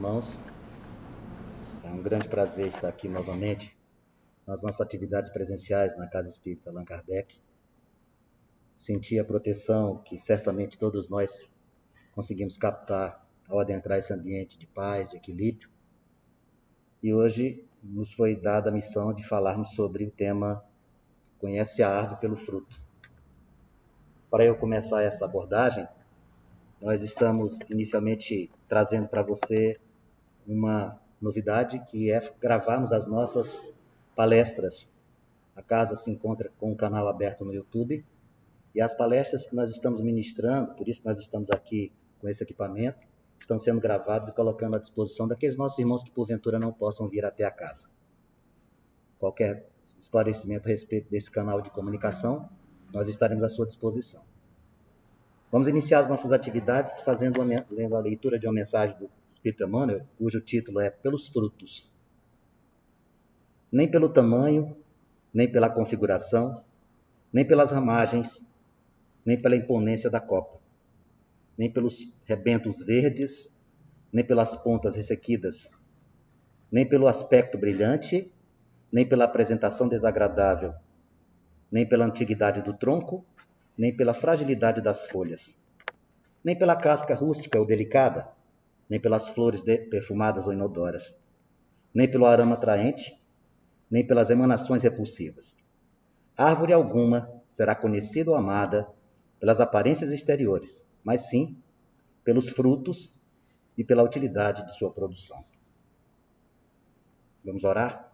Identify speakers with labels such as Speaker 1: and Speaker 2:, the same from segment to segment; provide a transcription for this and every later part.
Speaker 1: irmãos. É um grande prazer estar aqui novamente nas nossas atividades presenciais na Casa Espírita Allan Kardec. Senti a proteção que certamente todos nós conseguimos captar ao adentrar esse ambiente de paz, de equilíbrio. E hoje nos foi dada a missão de falarmos sobre o tema Conhece a árvore pelo fruto. Para eu começar essa abordagem, nós estamos inicialmente trazendo para você uma novidade, que é gravarmos as nossas palestras. A casa se encontra com um canal aberto no YouTube, e as palestras que nós estamos ministrando, por isso que nós estamos aqui com esse equipamento, estão sendo gravadas e colocando à disposição daqueles nossos irmãos que porventura não possam vir até a casa. Qualquer esclarecimento a respeito desse canal de comunicação, nós estaremos à sua disposição. Vamos iniciar as nossas atividades lendo a leitura de uma mensagem do Espírito Emmanuel, cujo título é Pelos Frutos. Nem pelo tamanho, nem pela configuração, nem pelas ramagens, nem pela imponência da copa, nem pelos rebentos verdes, nem pelas pontas ressequidas, nem pelo aspecto brilhante, nem pela apresentação desagradável, nem pela antiguidade do tronco, nem pela fragilidade das folhas, nem pela casca rústica ou delicada, nem pelas flores perfumadas ou inodoras, nem pelo aroma atraente, nem pelas emanações repulsivas. Árvore alguma será conhecida ou amada pelas aparências exteriores, mas sim pelos frutos e pela utilidade de sua produção. Vamos orar?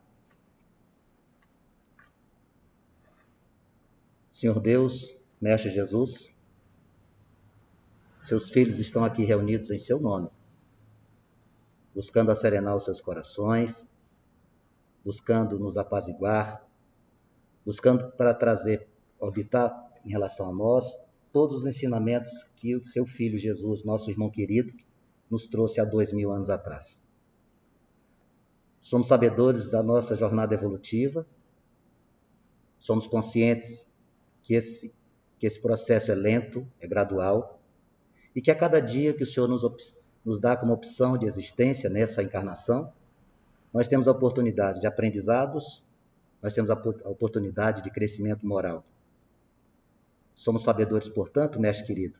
Speaker 1: Senhor Deus, Mestre Jesus, seus filhos estão aqui reunidos em seu nome, buscando acerenar os seus corações, buscando nos apaziguar, buscando para trazer, orbitar em relação a nós, todos os ensinamentos que o seu Filho Jesus, nosso irmão querido, nos trouxe há 2000 anos atrás. Somos sabedores da nossa jornada evolutiva, somos conscientes que esse processo é lento, é gradual, e que a cada dia que o Senhor nos dá como opção de existência nessa encarnação, nós temos a oportunidade de aprendizados, nós temos a oportunidade de crescimento moral. Somos sabedores, portanto, mestre querido,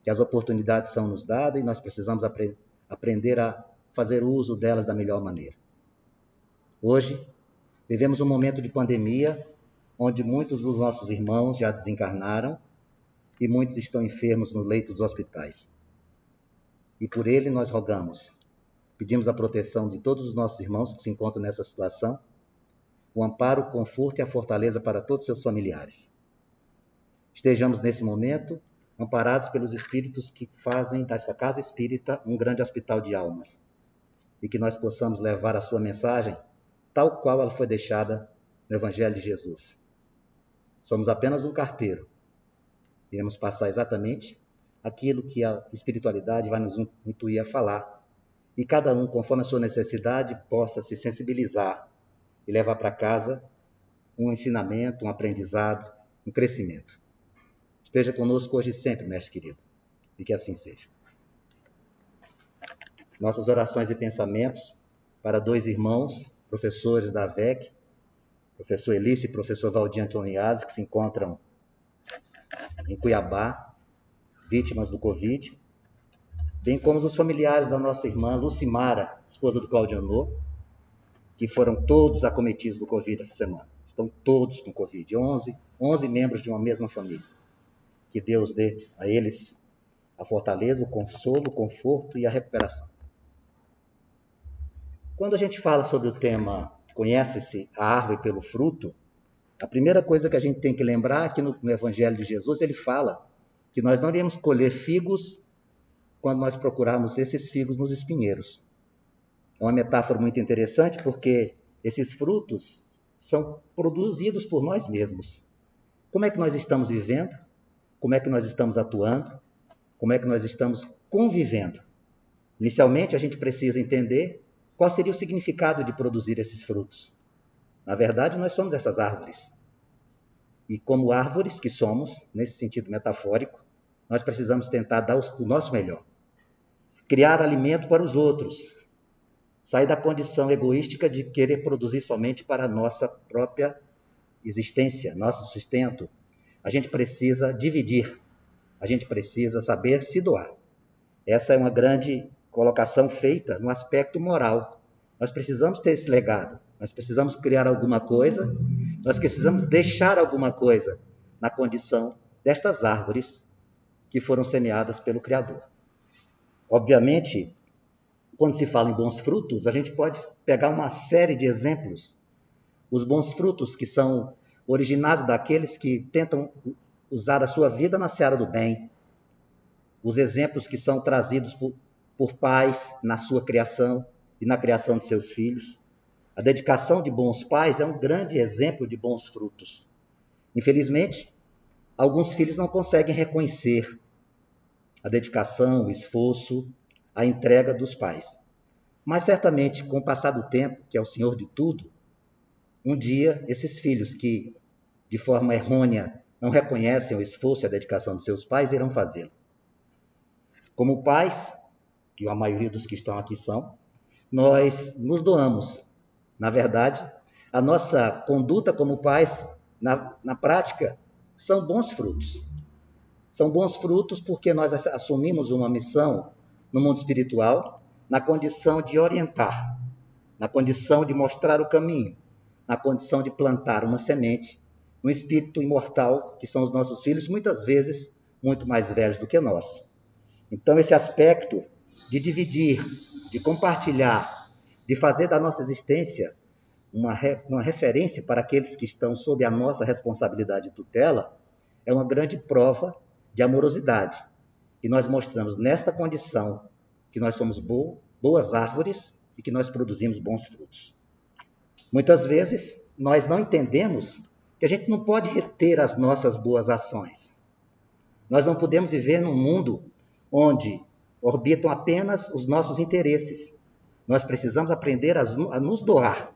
Speaker 1: que as oportunidades são nos dadas e nós precisamos aprender a fazer uso delas da melhor maneira. Hoje, vivemos um momento de pandemia, onde muitos dos nossos irmãos já desencarnaram e muitos estão enfermos no leito dos hospitais. E por ele nós rogamos, pedimos a proteção de todos os nossos irmãos que se encontram nessa situação, o amparo, o conforto e a fortaleza para todos os seus familiares. Estejamos nesse momento amparados pelos espíritos que fazem dessa casa espírita um grande hospital de almas, e que nós possamos levar a sua mensagem tal qual ela foi deixada no Evangelho de Jesus. Somos apenas um carteiro. Iremos passar exatamente aquilo que a espiritualidade vai nos intuir a falar, e cada um, conforme a sua necessidade, possa se sensibilizar e levar para casa um ensinamento, um aprendizado, um crescimento. Esteja conosco hoje e sempre, mestre querido, e que assim seja. Nossas orações e pensamentos para dois irmãos, professores da AVEC, professor Elício e professor Valdir Antoniazzi, que se encontram em Cuiabá, vítimas do Covid, bem como os familiares da nossa irmã Lucimara, esposa do Claudianor, que foram todos acometidos do Covid essa semana. Estão todos com Covid, 11 membros de uma mesma família. Que Deus dê a eles a fortaleza, o consolo, o conforto e a recuperação. Quando a gente fala sobre o tema Conhece-se a árvore pelo fruto, a primeira coisa que a gente tem que lembrar é que no Evangelho de Jesus ele fala que nós não iremos colher figos quando nós procurarmos esses figos nos espinheiros. É uma metáfora muito interessante porque esses frutos são produzidos por nós mesmos. Como é que nós estamos vivendo? Como é que nós estamos atuando? Como é que nós estamos convivendo? Inicialmente, a gente precisa entender qual seria o significado de produzir esses frutos. Na verdade, nós somos essas árvores. E como árvores que somos, nesse sentido metafórico, nós precisamos tentar dar o nosso melhor. Criar alimento para os outros, sair da condição egoística de querer produzir somente para a nossa própria existência, nosso sustento. A gente precisa dividir, a gente precisa saber se doar. Essa é uma grande colocação feita no aspecto moral. Nós precisamos ter esse legado, nós precisamos criar alguma coisa, nós precisamos deixar alguma coisa na condição destas árvores que foram semeadas pelo Criador. Obviamente, quando se fala em bons frutos, a gente pode pegar uma série de exemplos. Os bons frutos que são originados daqueles que tentam usar a sua vida na seara do bem. Os exemplos que são trazidos por pais na sua criação e na criação de seus filhos. A dedicação de bons pais é um grande exemplo de bons frutos. Infelizmente, alguns filhos não conseguem reconhecer a dedicação, o esforço, a entrega dos pais. Mas certamente, com o passar do tempo, que é o Senhor de tudo, um dia esses filhos que, de forma errônea, não reconhecem o esforço e a dedicação de seus pais, irão fazê-lo. Como pais, que a maioria dos que estão aqui são, nós nos doamos. Na verdade, a nossa conduta como pais, na prática, são bons frutos. São bons frutos porque nós assumimos uma missão no mundo espiritual, na condição de orientar, na condição de mostrar o caminho, na condição de plantar uma semente no espírito imortal, que são os nossos filhos, muitas vezes muito mais velhos do que nós. Então, esse aspecto de dividir, de compartilhar, de fazer da nossa existência uma referência para aqueles que estão sob a nossa responsabilidade e tutela, é uma grande prova de amorosidade. E nós mostramos nesta condição que nós somos boas árvores e que nós produzimos bons frutos. Muitas vezes, nós não entendemos que a gente não pode reter as nossas boas ações. Nós não podemos viver num mundo onde orbitam apenas os nossos interesses. Nós precisamos aprender a nos doar.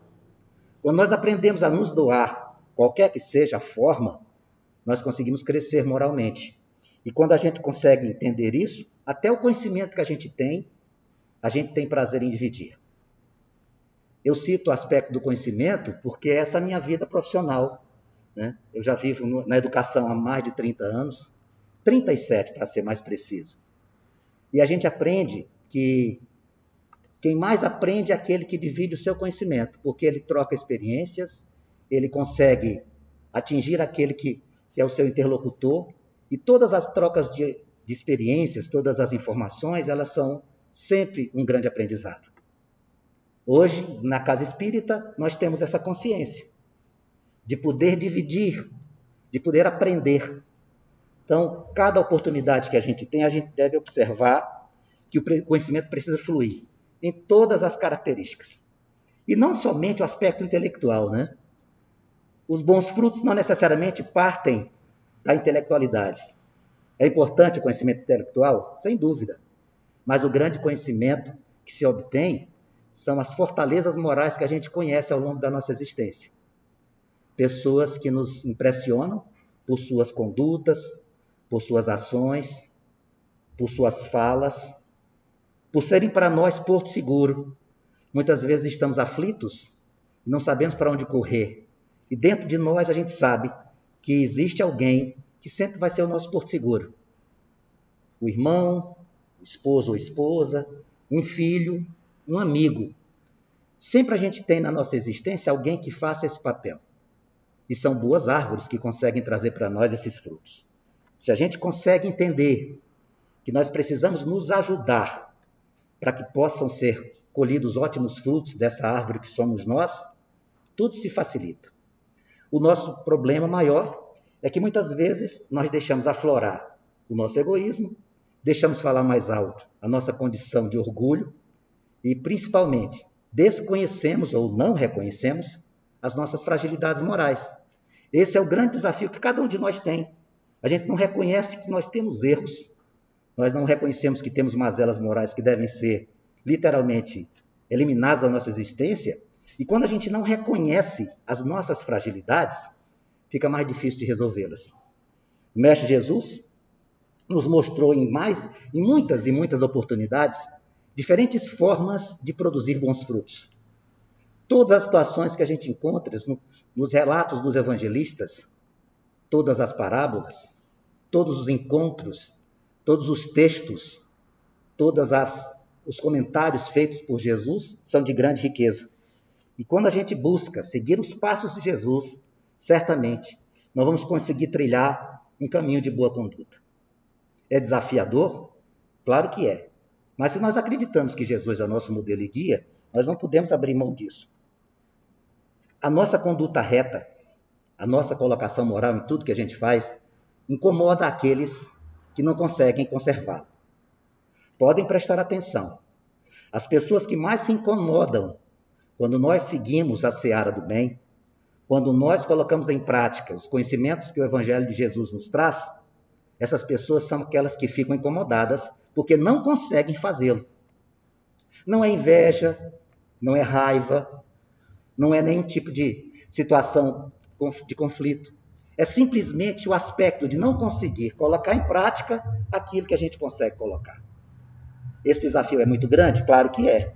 Speaker 1: Quando nós aprendemos a nos doar, qualquer que seja a forma, nós conseguimos crescer moralmente. E quando a gente consegue entender isso, até o conhecimento que a gente tem prazer em dividir. Eu cito o aspecto do conhecimento porque essa é a minha vida profissional, né? Eu já vivo na educação há mais de 30 anos, 37 para ser mais preciso. E a gente aprende que quem mais aprende é aquele que divide o seu conhecimento, porque ele troca experiências, ele consegue atingir aquele que é o seu interlocutor, e todas as trocas de experiências, todas as informações, elas são sempre um grande aprendizado. Hoje, na Casa Espírita, nós temos essa consciência de poder dividir, de poder aprender. Então, cada oportunidade que a gente tem, a gente deve observar que o conhecimento precisa fluir em todas as características. E não somente o aspecto intelectual, né? Os bons frutos não necessariamente partem da intelectualidade. É importante o conhecimento intelectual? Sem dúvida. Mas o grande conhecimento que se obtém são as fortalezas morais que a gente conhece ao longo da nossa existência. Pessoas que nos impressionam por suas condutas, por suas ações, por suas falas, por serem para nós porto seguro. Muitas vezes estamos aflitos e não sabemos para onde correr. E dentro de nós a gente sabe que existe alguém que sempre vai ser o nosso porto seguro. O irmão, o esposo ou esposa, um filho, um amigo. Sempre a gente tem na nossa existência alguém que faça esse papel. E são boas árvores que conseguem trazer para nós esses frutos. Se a gente consegue entender que nós precisamos nos ajudar para que possam ser colhidos ótimos frutos dessa árvore que somos nós, tudo se facilita. O nosso problema maior é que muitas vezes nós deixamos aflorar o nosso egoísmo, deixamos falar mais alto a nossa condição de orgulho e, principalmente, desconhecemos ou não reconhecemos as nossas fragilidades morais. Esse é o grande desafio que cada um de nós tem. A gente não reconhece que nós temos erros. Nós não reconhecemos que temos mazelas morais que devem ser, literalmente, eliminadas da nossa existência. E quando a gente não reconhece as nossas fragilidades, fica mais difícil de resolvê-las. O Mestre Jesus nos mostrou em muitas e muitas oportunidades diferentes formas de produzir bons frutos. Todas as situações que a gente encontra nos relatos dos evangelistas, todas as parábolas, todos os encontros, todos os textos, os comentários feitos por Jesus são de grande riqueza. E quando a gente busca seguir os passos de Jesus, certamente nós vamos conseguir trilhar um caminho de boa conduta. É desafiador? Claro que é. Mas se nós acreditamos que Jesus é o nosso modelo e guia, nós não podemos abrir mão disso. A nossa conduta reta, a nossa colocação moral em tudo que a gente faz, incomoda aqueles que não conseguem conservá-la. Podem prestar atenção. As pessoas que mais se incomodam quando nós seguimos a seara do bem, quando nós colocamos em prática os conhecimentos que o Evangelho de Jesus nos traz, essas pessoas são aquelas que ficam incomodadas porque não conseguem fazê-lo. Não é inveja, não é raiva, não é nenhum tipo de situação de conflito. É simplesmente o aspecto de não conseguir colocar em prática aquilo que a gente consegue colocar. Esse desafio é muito grande? Claro que é.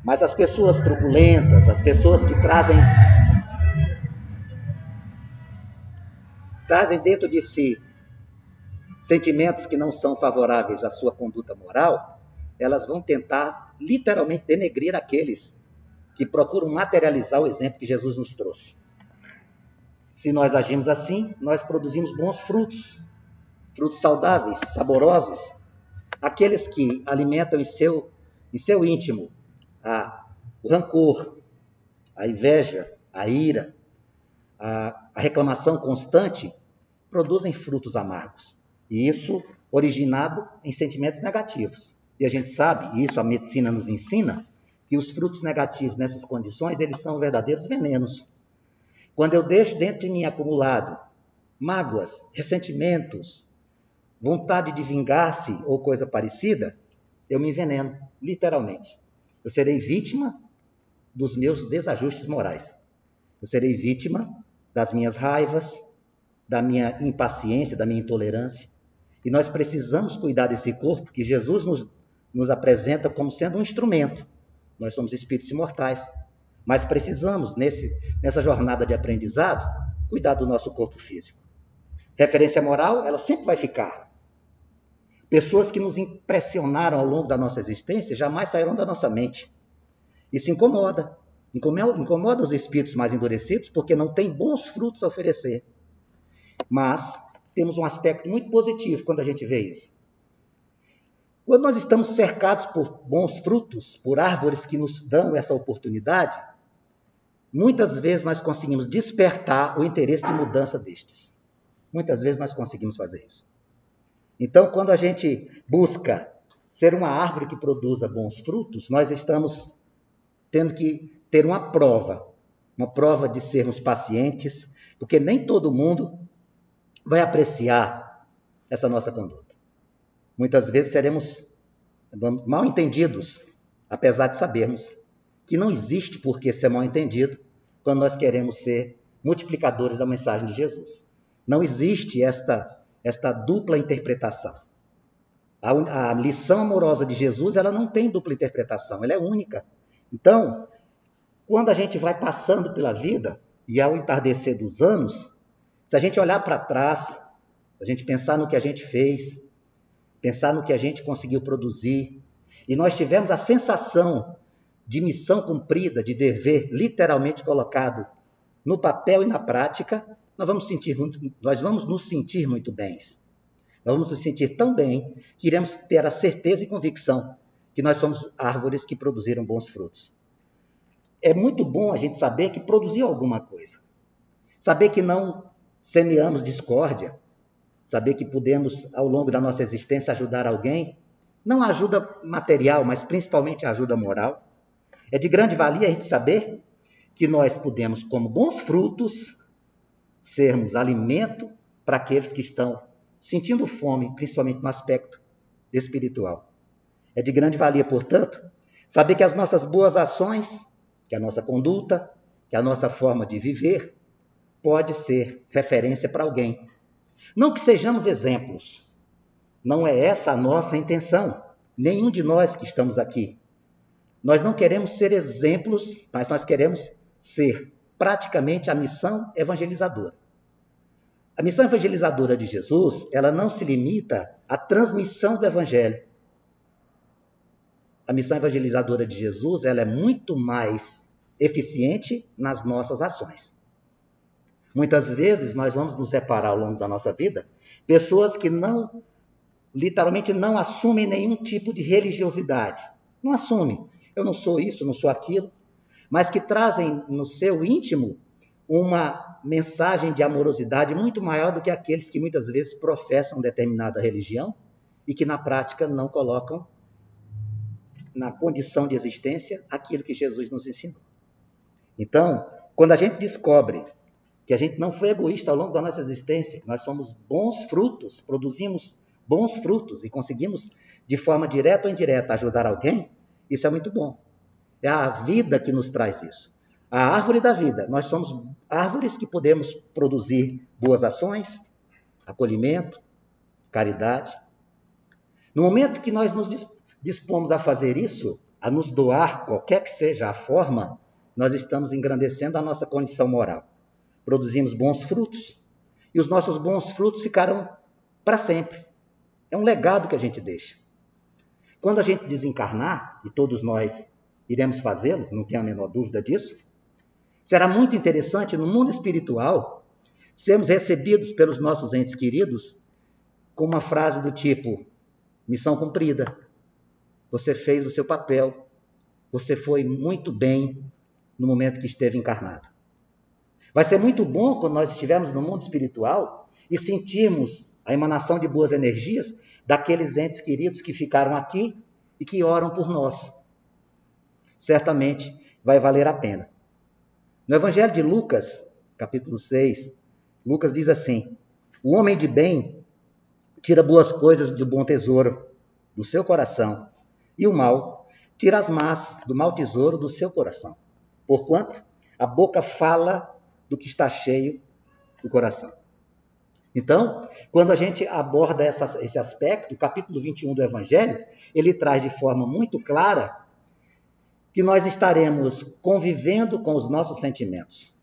Speaker 1: Mas as pessoas truculentas, as pessoas que trazem dentro de si sentimentos que não são favoráveis à sua conduta moral, elas vão tentar literalmente denegrir aqueles que procuram materializar o exemplo que Jesus nos trouxe. Se nós agimos assim, nós produzimos bons frutos, frutos saudáveis, saborosos, aqueles que alimentam em seu íntimo o rancor, a inveja, a ira, a reclamação constante, produzem frutos amargos. E isso originado em sentimentos negativos. E a gente sabe, e isso a medicina nos ensina, que os frutos negativos nessas condições, eles são verdadeiros venenos. Quando eu deixo dentro de mim acumulado mágoas, ressentimentos, vontade de vingar-se ou coisa parecida, eu me enveneno, literalmente. Eu serei vítima dos meus desajustes morais. Eu serei vítima das minhas raivas, da minha impaciência, da minha intolerância. E nós precisamos cuidar desse corpo que Jesus nos apresenta como sendo um instrumento. Nós somos espíritos imortais, mas precisamos, nessa jornada de aprendizado, cuidar do nosso corpo físico. Referência moral, ela sempre vai ficar. Pessoas que nos impressionaram ao longo da nossa existência jamais saíram da nossa mente. Isso incomoda. Incomoda os espíritos mais endurecidos porque não tem bons frutos a oferecer. Mas temos um aspecto muito positivo quando a gente vê isso. Quando nós estamos cercados por bons frutos, por árvores que nos dão essa oportunidade, muitas vezes nós conseguimos despertar o interesse de mudança destes. Muitas vezes nós conseguimos fazer isso. Então, quando a gente busca ser uma árvore que produza bons frutos, nós estamos tendo que ter uma prova de sermos pacientes, porque nem todo mundo vai apreciar essa nossa conduta. Muitas vezes seremos mal entendidos, apesar de sabermos que não existe por que ser mal entendido quando nós queremos ser multiplicadores da mensagem de Jesus. Não existe esta dupla interpretação. A lição amorosa de Jesus, ela não tem dupla interpretação, ela é única. Então, quando a gente vai passando pela vida, e ao entardecer dos anos, se a gente olhar para trás, se a gente pensar no que a gente fez, pensar no que a gente conseguiu produzir, e nós tivemos a sensação de missão cumprida, de dever literalmente colocado no papel e na prática, nós vamos nos sentir muito bem. Nós vamos nos sentir tão bem que iremos ter a certeza e convicção que nós somos árvores que produziram bons frutos. É muito bom a gente saber que produziu alguma coisa. Saber que não semeamos discórdia. Saber que podemos, ao longo da nossa existência, ajudar alguém. Não a ajuda material, mas principalmente a ajuda moral. É de grande valia a gente saber que nós podemos, como bons frutos, sermos alimento para aqueles que estão sentindo fome, principalmente no aspecto espiritual. É de grande valia, portanto, saber que as nossas boas ações, que a nossa conduta, que a nossa forma de viver, pode ser referência para alguém. Não que sejamos exemplos, não é essa a nossa intenção, nenhum de nós que estamos aqui, nós não queremos ser exemplos, mas nós queremos ser praticamente a missão evangelizadora. A missão evangelizadora de Jesus, ela não se limita à transmissão do evangelho. A missão evangelizadora de Jesus, ela é muito mais eficiente nas nossas ações. Muitas vezes nós vamos nos deparar ao longo da nossa vida pessoas que literalmente não assumem nenhum tipo de religiosidade. Não assumem. Eu não sou isso, não sou aquilo, mas que trazem no seu íntimo uma mensagem de amorosidade muito maior do que aqueles que muitas vezes professam determinada religião e que na prática não colocam na condição de existência aquilo que Jesus nos ensinou. Então, quando a gente descobre que a gente não foi egoísta ao longo da nossa existência, que nós somos bons frutos, produzimos bons frutos e conseguimos, de forma direta ou indireta, ajudar alguém, isso é muito bom. É a vida que nos traz isso. A árvore da vida. Nós somos árvores que podemos produzir boas ações, acolhimento, caridade. No momento que nós nos dispomos a fazer isso, a nos doar, qualquer que seja a forma, nós estamos engrandecendo a nossa condição moral. Produzimos bons frutos e os nossos bons frutos ficarão para sempre. É um legado que a gente deixa. Quando a gente desencarnar, e todos nós iremos fazê-lo, não tenho a menor dúvida disso, será muito interessante no mundo espiritual sermos recebidos pelos nossos entes queridos com uma frase do tipo: missão cumprida, você fez o seu papel, você foi muito bem no momento que esteve encarnado. Vai ser muito bom quando nós estivermos no mundo espiritual e sentirmos a emanação de boas energias daqueles entes queridos que ficaram aqui e que oram por nós. Certamente vai valer a pena. No Evangelho de Lucas, capítulo 6, Lucas diz assim: o homem de bem tira boas coisas do bom tesouro do seu coração, e o mal tira as más do mau tesouro do seu coração. Porquanto a boca fala do que está cheio do coração. Então, quando a gente aborda esse aspecto, o capítulo 21 do Evangelho, ele traz de forma muito clara que nós estaremos convivendo com os nossos sentimentos,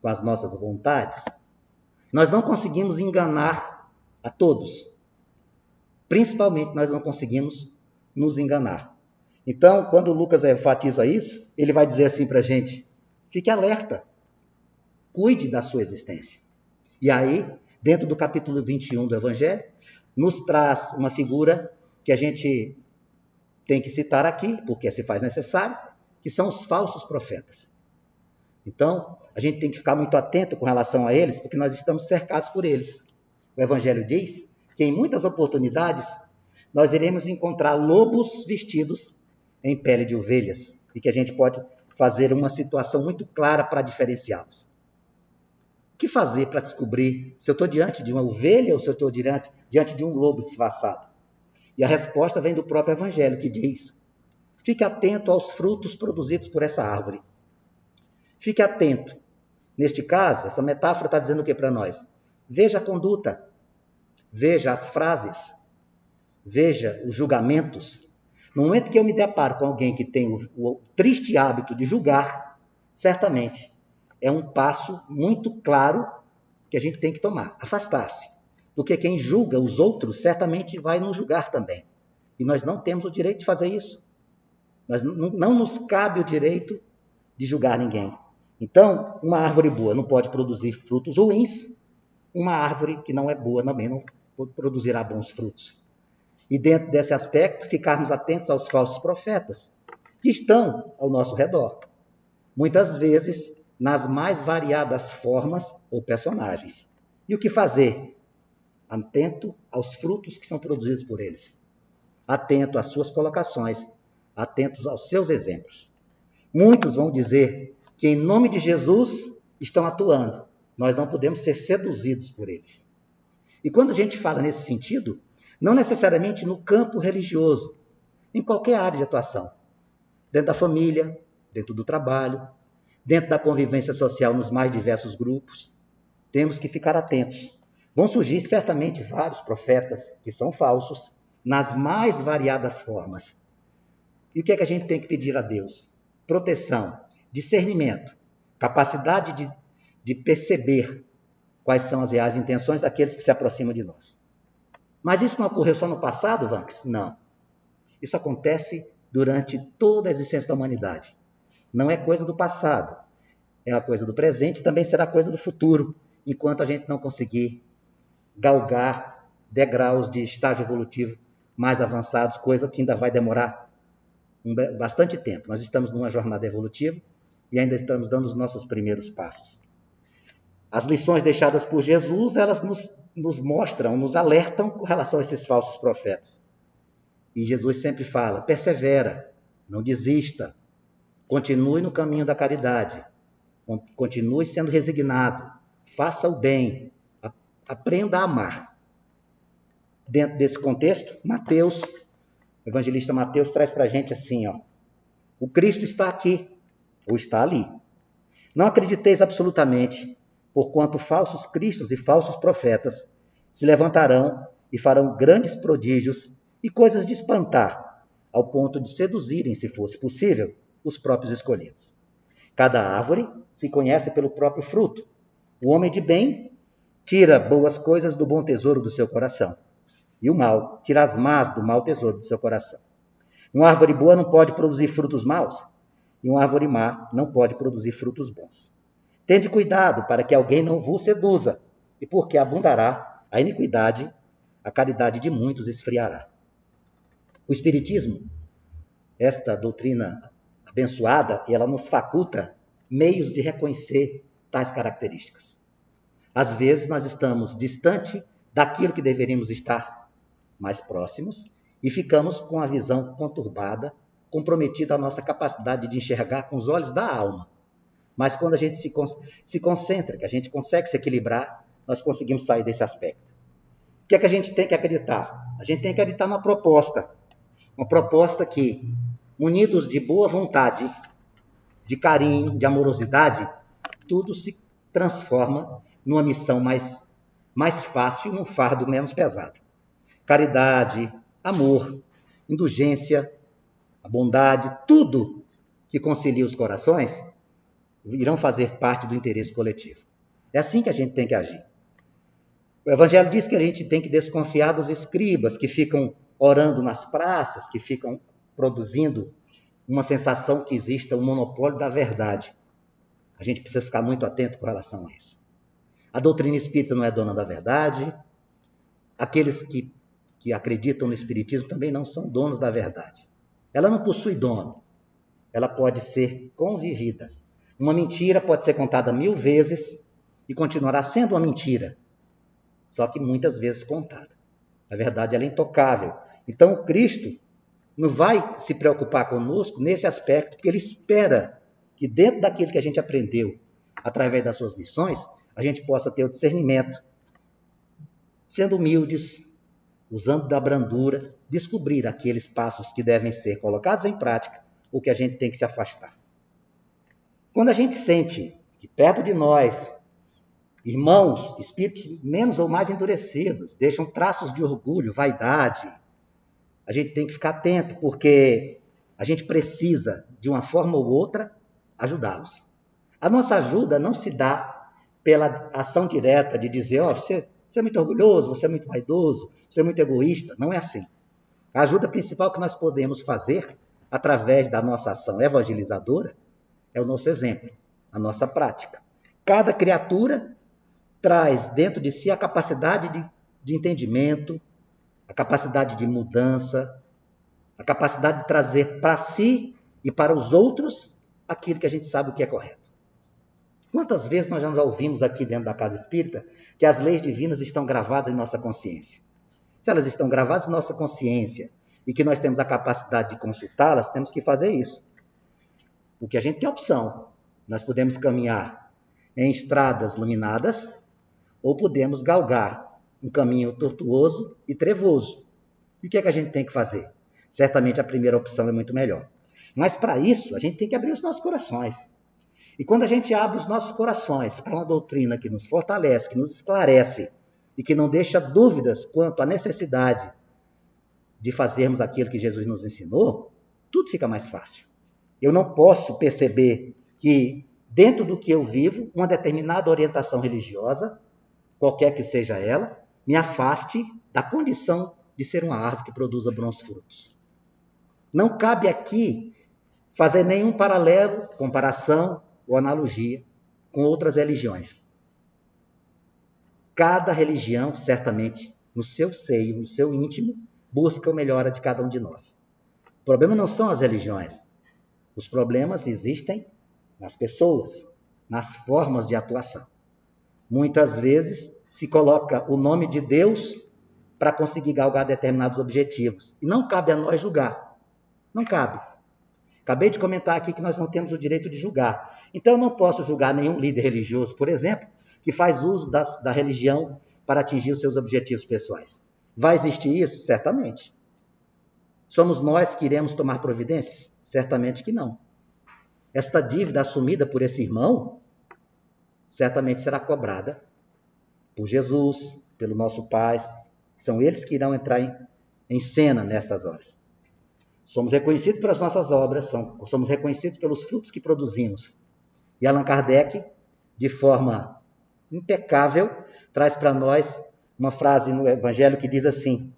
Speaker 1: com as nossas vontades. Nós não conseguimos enganar a todos. Principalmente, nós não conseguimos nos enganar. Então, quando Lucas enfatiza isso, ele vai dizer assim para a gente: fique alerta, cuide da sua existência. E aí, dentro do capítulo 21 do Evangelho, nos traz uma figura que a gente tem que citar aqui, porque se faz necessário, que são os falsos profetas. Então, a gente tem que ficar muito atento com relação a eles, porque nós estamos cercados por eles. O Evangelho diz que em muitas oportunidades nós iremos encontrar lobos vestidos em pele de ovelhas, e que a gente pode fazer uma situação muito clara para diferenciá-los. O que fazer para descobrir se eu estou diante de uma ovelha ou se eu estou diante de um lobo disfarçado? E a resposta vem do próprio Evangelho, que diz: fique atento aos frutos produzidos por essa árvore. Fique atento. Neste caso, essa metáfora está dizendo o que para nós? Veja a conduta, veja as frases, veja os julgamentos. No momento que eu me deparo com alguém que tem o triste hábito de julgar, certamente é um passo muito claro que a gente tem que tomar, afastar-se. Porque quem julga os outros certamente vai nos julgar também. E nós não temos o direito de fazer isso. Não nos cabe o direito de julgar ninguém. Então, uma árvore boa não pode produzir frutos ruins, uma árvore que não é boa também não produzirá bons frutos. E dentro desse aspecto, ficarmos atentos aos falsos profetas, que estão ao nosso redor. Muitas vezes, nas mais variadas formas ou personagens. E o que fazer? Atento aos frutos que são produzidos por eles. Atento às suas colocações. Atentos aos seus exemplos. Muitos vão dizer que em nome de Jesus estão atuando. Nós não podemos ser seduzidos por eles. E quando a gente fala nesse sentido, não necessariamente no campo religioso, em qualquer área de atuação. Dentro da família, dentro do trabalho, dentro da convivência social nos mais diversos grupos. Temos que ficar atentos. Vão surgir certamente vários profetas que são falsos, nas mais variadas formas. E o que é que a gente tem que pedir a Deus? Proteção, discernimento, capacidade de perceber quais são as reais intenções daqueles que se aproximam de nós. Mas isso não ocorreu só no passado, Vanks? Não. Isso acontece durante toda a existência da humanidade. Não é coisa do passado, é uma coisa do presente e também será coisa do futuro, enquanto a gente não conseguir galgar degraus de estágio evolutivo mais avançados, coisa que ainda vai demorar bastante tempo. Nós estamos numa jornada evolutiva e ainda estamos dando os nossos primeiros passos. As lições deixadas por Jesus, elas nos mostram, nos alertam com relação a esses falsos profetas. E Jesus sempre fala, persevera, não desista, continue no caminho da caridade, continue sendo resignado, faça o bem, aprenda a amar. Dentro desse contexto, Mateus, o evangelista Mateus traz para a gente assim, ó, o Cristo está aqui, ou está ali. Não acrediteis absolutamente, porquanto falsos cristos e falsos profetas se levantarão e farão grandes prodígios e coisas de espantar, ao ponto de seduzirem, se fosse possível, os próprios escolhidos. Cada árvore se conhece pelo próprio fruto. O homem de bem tira boas coisas do bom tesouro do seu coração, e o mal tira as más do mau tesouro do seu coração. Uma árvore boa não pode produzir frutos maus, e uma árvore má não pode produzir frutos bons. Tende cuidado para que alguém não vos seduza, e porque abundará a iniquidade, a caridade de muitos esfriará. O Espiritismo, esta doutrina abençoada, ela nos faculta meios de reconhecer tais características. Às vezes nós estamos distante daquilo que deveríamos estar mais próximos e ficamos com a visão conturbada, comprometida a nossa capacidade de enxergar com os olhos da alma. Mas quando a gente se concentra, que a gente consegue se equilibrar, nós conseguimos sair desse aspecto. O que é que a gente tem que acreditar? A gente tem que acreditar numa proposta. Uma proposta que, munidos de boa vontade, de carinho, de amorosidade, tudo se transforma numa missão mais fácil e num fardo menos pesado. Caridade, amor, indulgência, a bondade, tudo que concilia os corações, irão fazer parte do interesse coletivo. É assim que a gente tem que agir. O Evangelho diz que a gente tem que desconfiar dos escribas que ficam orando nas praças, que ficam produzindo uma sensação que exista um monopólio da verdade. A gente precisa ficar muito atento com relação a isso. A doutrina espírita não é dona da verdade. Aqueles que acreditam no espiritismo também não são donos da verdade. Ela não possui dono. Ela pode ser convivida. Uma mentira pode ser contada 1000 vezes e continuará sendo uma mentira, só que muitas vezes contada. A verdade ela é intocável. Então, o Cristo não vai se preocupar conosco nesse aspecto, porque ele espera que dentro daquilo que a gente aprendeu, através das suas lições, a gente possa ter o discernimento, sendo humildes, usando da brandura, descobrir aqueles passos que devem ser colocados em prática, ou que a gente tem que se afastar. Quando a gente sente que perto de nós, irmãos, espíritos menos ou mais endurecidos, deixam traços de orgulho, vaidade, a gente tem que ficar atento, porque a gente precisa, de uma forma ou outra, ajudá-los. A nossa ajuda não se dá pela ação direta de dizer, você é muito orgulhoso, você é muito vaidoso, você é muito egoísta. Não é assim. A ajuda principal que nós podemos fazer, através da nossa ação evangelizadora, é o nosso exemplo, a nossa prática. Cada criatura traz dentro de si a capacidade de entendimento, a capacidade de mudança, a capacidade de trazer para si e para os outros aquilo que a gente sabe o que é correto. Quantas vezes nós já ouvimos aqui dentro da Casa Espírita que as leis divinas estão gravadas em nossa consciência? Se elas estão gravadas em nossa consciência e que nós temos a capacidade de consultá-las, temos que fazer isso. Porque a gente tem opção. Nós podemos caminhar em estradas iluminadas ou podemos galgar um caminho tortuoso e trevoso. E o que é que a gente tem que fazer? Certamente a primeira opção é muito melhor. Mas para isso, a gente tem que abrir os nossos corações. E quando a gente abre os nossos corações para uma doutrina que nos fortalece, que nos esclarece e que não deixa dúvidas quanto à necessidade de fazermos aquilo que Jesus nos ensinou, tudo fica mais fácil. Eu não posso perceber que, dentro do que eu vivo, uma determinada orientação religiosa, qualquer que seja ela, me afaste da condição de ser uma árvore que produza bons frutos. Não cabe aqui fazer nenhum paralelo, comparação ou analogia com outras religiões. Cada religião, certamente, no seu seio, no seu íntimo, busca o melhor de cada um de nós. O problema não são as religiões. Os problemas existem nas pessoas, nas formas de atuação. Muitas vezes se coloca o nome de Deus para conseguir galgar determinados objetivos. E não cabe a nós julgar. Não cabe. Acabei de comentar aqui que nós não temos o direito de julgar. Então eu não posso julgar nenhum líder religioso, por exemplo, que faz uso da religião para atingir os seus objetivos pessoais. Vai existir isso? Certamente. Somos nós que iremos tomar providências? Certamente que não. Esta dívida assumida por esse irmão, certamente será cobrada por Jesus, pelo nosso Pai. São eles que irão entrar em cena nestas horas. Somos reconhecidos pelas nossas obras, somos reconhecidos pelos frutos que produzimos. E Allan Kardec, de forma impecável, traz para nós uma frase no Evangelho que diz assim: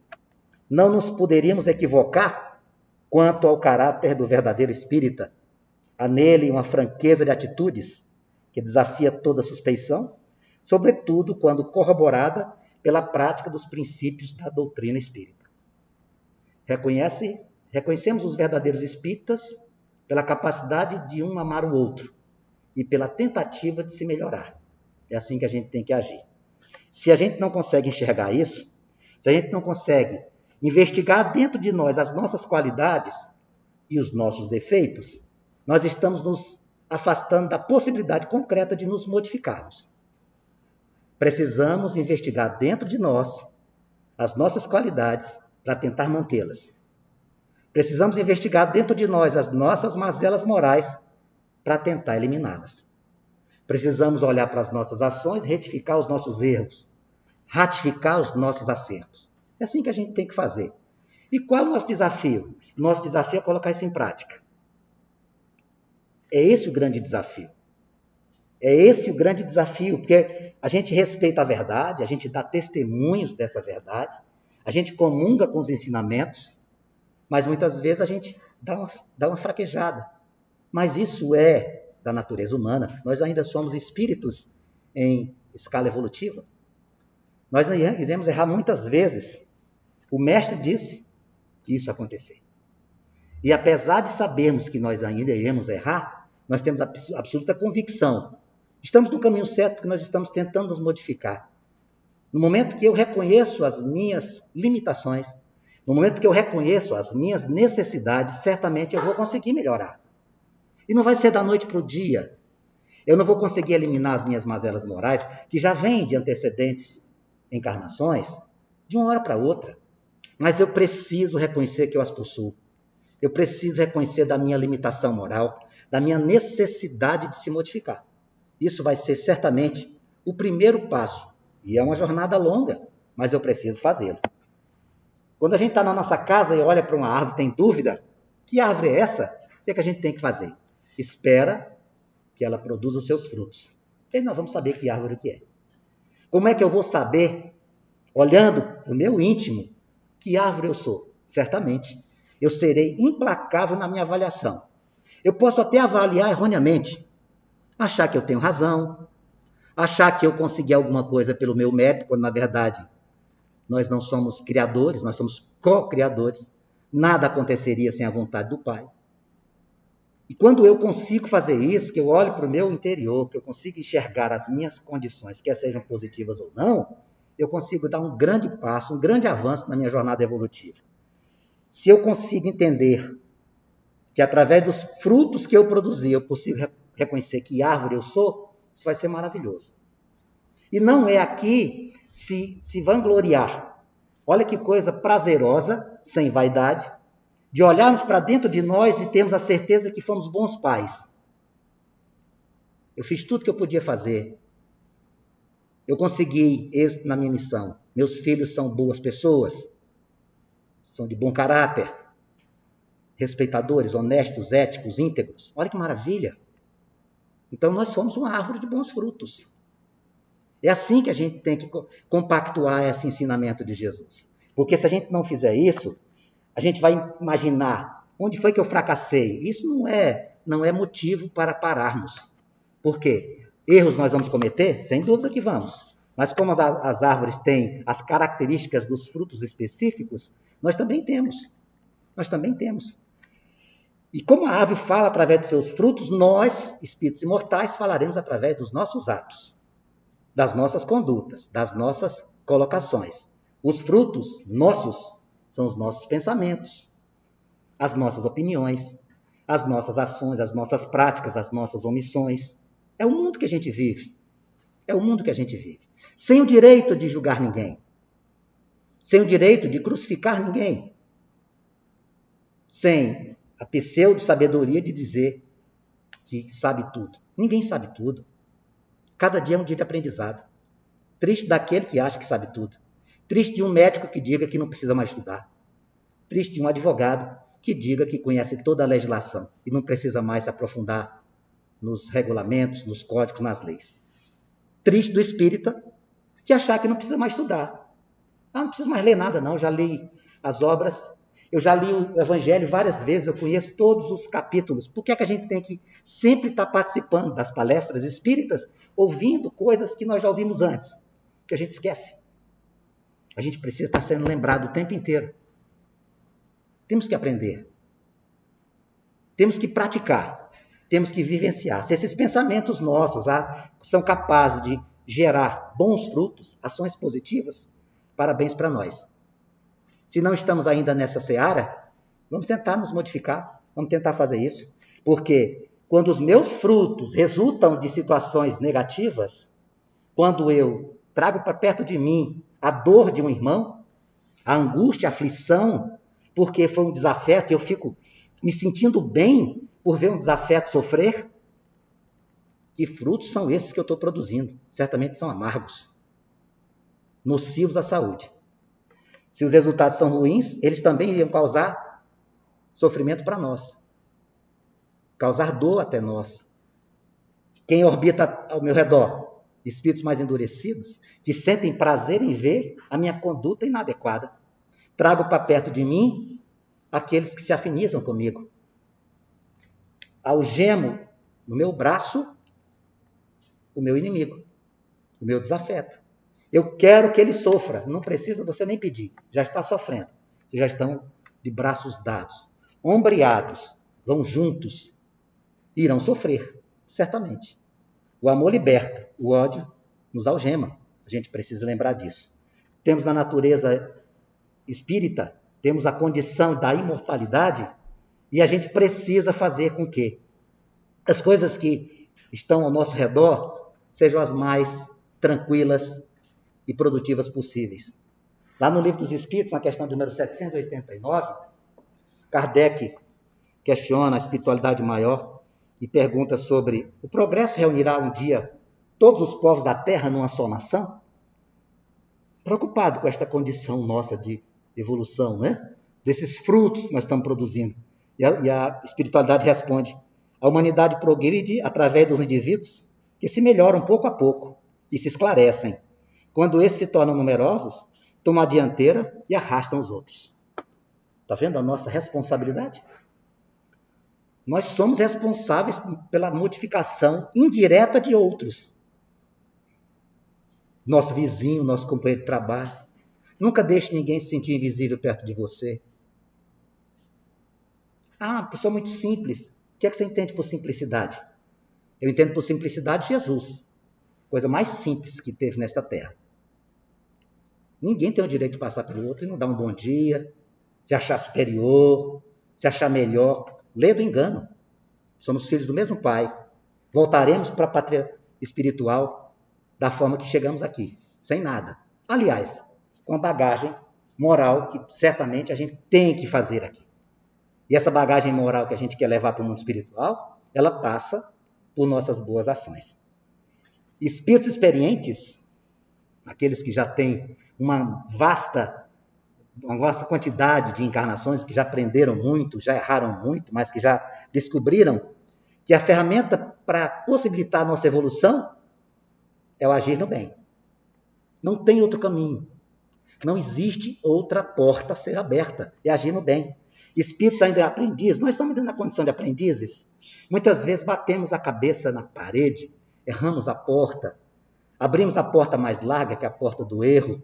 Speaker 1: não nos poderíamos equivocar quanto ao caráter do verdadeiro espírita. Há nele uma franqueza de atitudes que desafia toda suspeição, sobretudo quando corroborada pela prática dos princípios da doutrina espírita. Reconhecemos os verdadeiros espíritas pela capacidade de um amar o outro e pela tentativa de se melhorar. É assim que a gente tem que agir. Se a gente não consegue enxergar isso, se a gente não consegue investigar dentro de nós as nossas qualidades e os nossos defeitos, nós estamos nos afastando da possibilidade concreta de nos modificarmos. Precisamos investigar dentro de nós as nossas qualidades para tentar mantê-las. Precisamos investigar dentro de nós as nossas mazelas morais para tentar eliminá-las. Precisamos olhar para as nossas ações, retificar os nossos erros, ratificar os nossos acertos. É assim que a gente tem que fazer. E qual é o nosso desafio? Nosso desafio é colocar isso em prática. É esse o grande desafio. É esse o grande desafio, porque a gente respeita a verdade, a gente dá testemunhos dessa verdade, a gente comunga com os ensinamentos, mas muitas vezes a gente dá uma fraquejada. Mas isso é da natureza humana. Nós ainda somos espíritos em escala evolutiva. Nós iremos errar muitas vezes. O mestre disse que isso ia acontecer. E apesar de sabermos que nós ainda iremos errar, nós temos a absoluta convicção. Estamos no caminho certo porque nós estamos tentando nos modificar. No momento que eu reconheço as minhas limitações, no momento que eu reconheço as minhas necessidades, certamente eu vou conseguir melhorar. E não vai ser da noite para o dia. Eu não vou conseguir eliminar as minhas mazelas morais, que já vêm de antecedentes encarnações, de uma hora para outra. Mas eu preciso reconhecer que eu as possuo. Eu preciso reconhecer da minha limitação moral, da minha necessidade de se modificar. Isso vai ser certamente o primeiro passo. E é uma jornada longa, mas eu preciso fazê-lo. Quando a gente está na nossa casa e olha para uma árvore, tem dúvida, que árvore é essa? O que é que a gente tem que fazer? Espera que ela produza os seus frutos. E aí nós vamos saber que árvore que é. Como é que eu vou saber, olhando para o meu íntimo, que árvore eu sou? Certamente, eu serei implacável na minha avaliação. Eu posso até avaliar erroneamente, achar que eu tenho razão, achar que eu consegui alguma coisa pelo meu mérito, quando na verdade nós não somos criadores, nós somos co-criadores. Nada aconteceria sem a vontade do Pai. E quando eu consigo fazer isso, que eu olho para o meu interior, que eu consigo enxergar as minhas condições, quer sejam positivas ou não, eu consigo dar um grande passo, um grande avanço na minha jornada evolutiva. Se eu consigo entender que através dos frutos que eu produzi, eu consigo reconhecer que árvore eu sou, isso vai ser maravilhoso. E não é aqui se vangloriar. Olha que coisa prazerosa, sem vaidade, de olharmos para dentro de nós e termos a certeza que fomos bons pais. Eu fiz tudo que eu podia fazer. Eu consegui êxito na minha missão. Meus filhos são boas pessoas. são de bom caráter, respeitadores, honestos, éticos, íntegros. Olha que maravilha! Então nós somos uma árvore de bons frutos. É assim que a gente tem que compactuar esse ensinamento de Jesus. Porque se a gente não fizer isso, a gente vai imaginar onde foi que eu fracassei. Isso não é motivo para pararmos. Por quê? Erros nós vamos cometer? Sem dúvida que vamos. Mas como as árvores têm as características dos frutos específicos, nós também temos. Nós também temos. E como a árvore fala através dos seus frutos, nós, espíritos imortais, falaremos através dos nossos atos, das nossas condutas, das nossas colocações. Os frutos nossos são os nossos pensamentos, as nossas opiniões, as nossas ações, as nossas práticas, as nossas omissões. É o mundo que a gente vive. É o mundo que a gente vive. Sem o direito de julgar ninguém. Sem o direito de crucificar ninguém. Sem a pseudo-sabedoria de dizer que sabe tudo. Ninguém sabe tudo. Cada dia é um dia de aprendizado. Triste daquele que acha que sabe tudo. Triste de um médico que diga que não precisa mais estudar. Triste de um advogado que diga que conhece toda a legislação e não precisa mais se aprofundar nos regulamentos, nos códigos, nas leis. Triste do espírita que achar que não precisa mais estudar. Não preciso mais ler nada, não. Já li as obras, eu já li o Evangelho várias vezes, eu conheço todos os capítulos. Por que é que a gente tem que sempre estar participando das palestras espíritas, ouvindo coisas que nós já ouvimos antes, que a gente esquece? A gente precisa estar sendo lembrado o tempo inteiro. Temos que aprender. Temos que praticar. Temos que vivenciar. Se esses pensamentos nossos são capazes de gerar bons frutos, ações positivas, parabéns para nós. Se não estamos ainda nessa seara, vamos tentar nos modificar, vamos tentar fazer isso. Porque quando os meus frutos resultam de situações negativas, quando eu trago para perto de mim a dor de um irmão, a angústia, a aflição, porque foi um desafeto, eu fico me sentindo bem por ver um desafeto sofrer, que frutos são esses que eu estou produzindo? Certamente são amargos, nocivos à saúde. Se os resultados são ruins, eles também iriam causar sofrimento para nós, causar dor até nós. Quem orbita ao meu redor, espíritos mais endurecidos, que sentem prazer em ver a minha conduta inadequada. Trago para perto de mim aqueles que se afinizam comigo. Algemo no meu braço o meu inimigo, o meu desafeto. Eu quero que ele sofra. Não precisa você nem pedir. Já está sofrendo. Vocês já estão de braços dados. Ombreados. Vão juntos. Irão sofrer. Certamente. O amor liberta. O ódio nos algema. A gente precisa lembrar disso. Temos na natureza espírita, temos a condição da imortalidade e a gente precisa fazer com que as coisas que estão ao nosso redor sejam as mais tranquilas e produtivas possíveis. Lá no Livro dos Espíritos, na questão número 789, Kardec questiona a espiritualidade maior e pergunta sobre: o progresso reunirá um dia todos os povos da Terra numa só nação? Preocupado com esta condição nossa de evolução, né? Desses frutos que nós estamos produzindo. E a espiritualidade responde: a humanidade progride através dos indivíduos que se melhoram pouco a pouco e se esclarecem. Quando esses se tornam numerosos, tomam a dianteira e arrastam os outros. Está vendo a nossa responsabilidade? Nós somos responsáveis pela modificação indireta de outros. Nosso vizinho, nosso companheiro de trabalho. Nunca deixe ninguém se sentir invisível perto de você. Pessoa muito simples. O que é que você entende por simplicidade? Eu entendo por simplicidade Jesus. Coisa mais simples que teve nesta terra. Ninguém tem o direito de passar pelo outro e não dar um bom dia, se achar superior, se achar melhor. Lê do engano. Somos filhos do mesmo Pai. Voltaremos para a pátria espiritual da forma que chegamos aqui, sem nada. Aliás, com a bagagem moral que certamente a gente tem que fazer aqui. E essa bagagem moral que a gente quer levar para o mundo espiritual, ela passa por nossas boas ações. Espíritos experientes, aqueles que já têm uma vasta uma vasta quantidade de encarnações que já aprenderam muito, já erraram muito, mas que já descobriram que a ferramenta para possibilitar a nossa evolução é o agir no bem. Não tem outro caminho. Não existe outra porta a ser aberta. É agir no bem. Espíritos ainda aprendizes, nós estamos dentro da condição de aprendizes. Muitas vezes batemos a cabeça na parede, erramos a porta, abrimos a porta mais larga, que é a porta do erro,